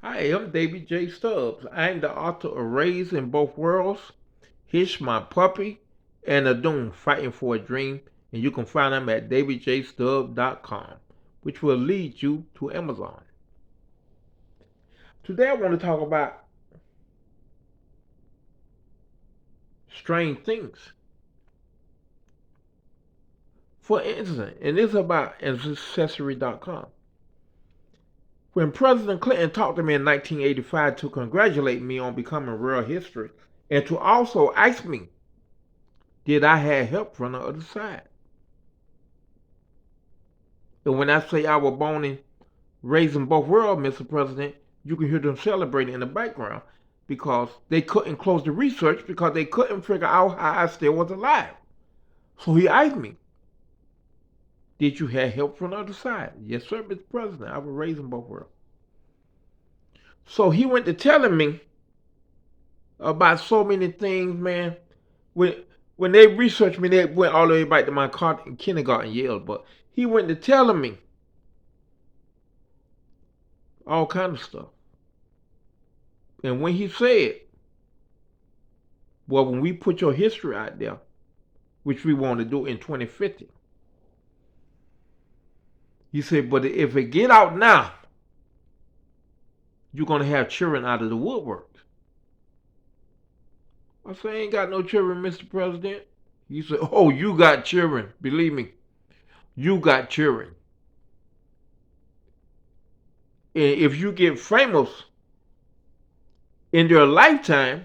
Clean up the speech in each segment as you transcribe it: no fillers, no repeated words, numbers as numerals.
Hi, I'm David J. Stubbs. I am the author of Raised in Both Worlds, Hish My Puppy, and A Doom Fighting for a Dream. And you can find them at davidjstubbs.com, which will lead you to Amazon. Today I want to talk about strange things. For instance, and this is about Ancestry.com. When President Clinton talked to me in 1985 to congratulate me on becoming real history and to also ask me, did I have help from the other side? And when I say I was born and raised in both worlds, Mr. President, you can hear them celebrating in the background because they couldn't close the research because they couldn't figure out how I still was alive. So he asked me, did you have help from the other side? Yes, sir, Mr. President. I was raised in both worlds. So he went to telling me about so many things, man. When they researched me, they went all the way back to my kindergarten years. But he went to telling me all kind of stuff. And when he said, well, when we put your history out there, which we want to do in 2050, he said, but if it get out now, you're going to have children out of the woodwork. I said, I ain't got no children, Mr. President. He said, oh, you got children. Believe me, you got children. And if you get famous in their lifetime,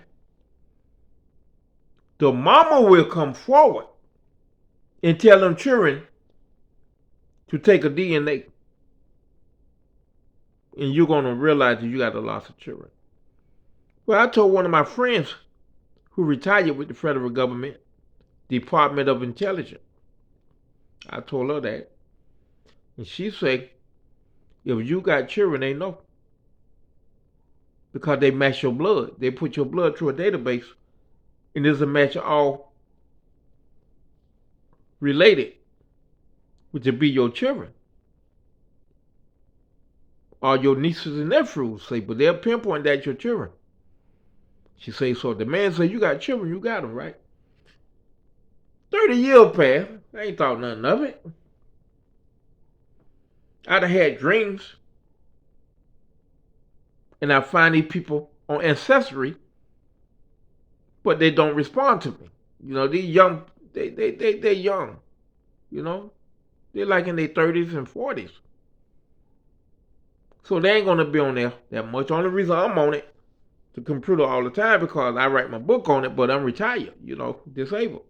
the mama will come forward and tell them children to take a DNA. And you're going to realize that you got a lot of children. Well, I told one of my friends who retired with the federal government, Department of Intelligence. I told her that. And she said, if you got children, they know. Because they match your blood. They put your blood through a database, and there's a match all related, which would be your children. Or your nieces and nephews, say, but they'll pinpoint that your children. She say, so the man say, you got children, you got them, right? 30 years passed. I ain't thought nothing of it. I'd have had dreams. And I find these people on Ancestry, but they don't respond to me. You know, these young, they're young. You know, they're like in their 30s and 40s. So they ain't going to be on there that much. The only reason I'm on it, the computer all the time, because I write my book on it, but I'm retired, you know, disabled.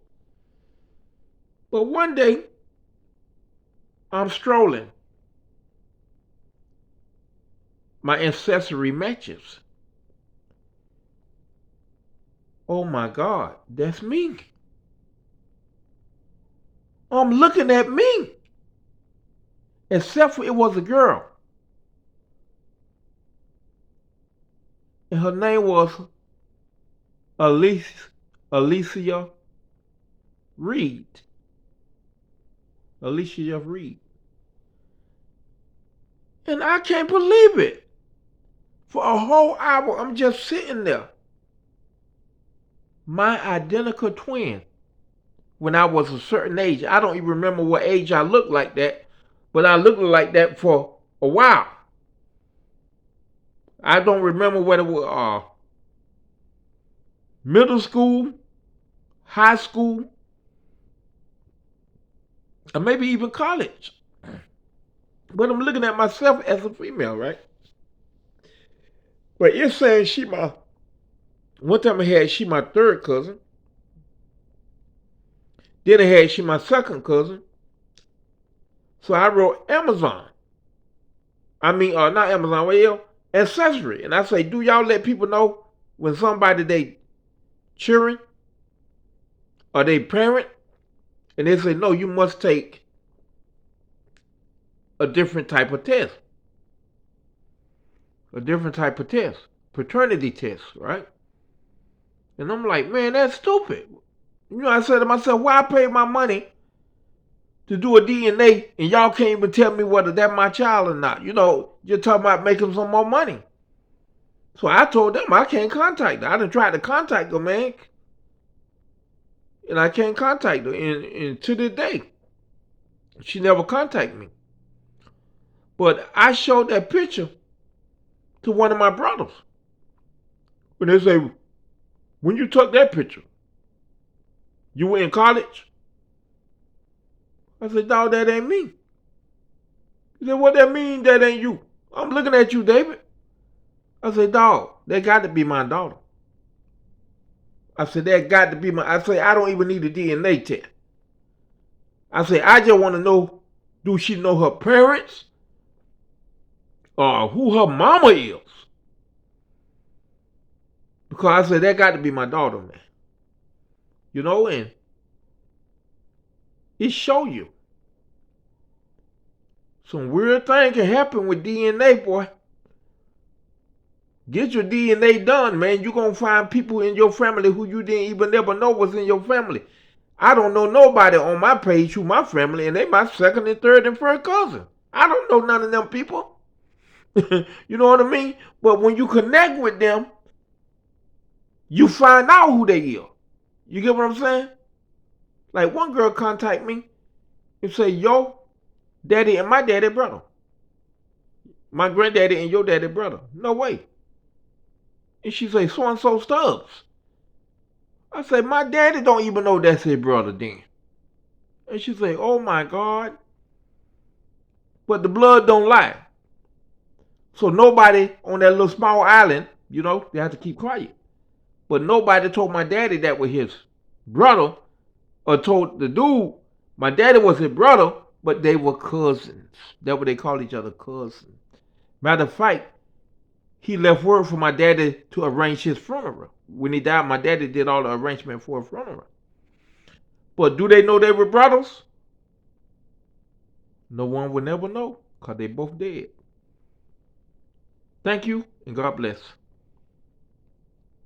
But one day, I'm strolling. My Ancestry matches. Oh my God, that's me. I'm looking at me. Except for it was a girl. And her name was Alicia Reed. Alicia Reed. And I can't believe it. For a whole hour, I'm just sitting there. My identical twin. When I was a certain age. I don't even remember what age I looked like that. But I looked like that for a while. I don't remember whether it was middle school, high school, or maybe even college. But I'm looking at myself as a female, right? But you're saying one time I had she my third cousin. Then I had she my second cousin. So I wrote Amazon. Not Amazon, well, Ancestry. And I say, do y'all let people know when somebody they children or they parent? And they say, no, you must take a different type of test. A different type of test. Paternity test, right? And I'm like, man, that's stupid. You know, I said to myself, why I pay my money to do a DNA and y'all can't even tell me whether that's my child or not? You know, you're talking about making some more money. So I told them I can't contact her. I done tried to contact her, man, and I can't contact her. And to this day, she never contacted me. But I showed that picture to one of my brothers. When they say, when you took that picture, you were in college? I said, dog, that ain't me. He said, what that mean that ain't you? I'm looking at you, David. I said, dog, that got to be my daughter. I said, that got to be my, I said, I don't even need a DNA test. I said, I just want to know, do she know her parents? Or who her mama is? Because I said, that got to be my daughter, man. You know, and it show you. Some weird thing can happen with DNA, boy. Get your DNA done, man. You're going to find people in your family who you didn't even ever know was in your family. I don't know nobody on my page who my family, and they my second and third and first cousin. I don't know none of them people. You know what I mean? But when you connect with them, you find out who they are. You get what I'm saying? Like one girl contact me and say, yo, daddy and my daddy brother. My granddaddy and your daddy brother. No way. And she say, so-and-so Stubbs. I say, my daddy don't even know that's his brother then. And she say, oh my God. But the blood don't lie. So nobody on that little small island, you know, they have to keep quiet. But nobody told my daddy that was his brother, or told the dude my daddy was his brother, but they were cousins. That's what they call each other, cousins. Matter of fact, he left word for my daddy to arrange his funeral. When he died, my daddy did all the arrangement for a funeral. But do they know they were brothers? No one will never know, because they both dead. Thank you, and God bless.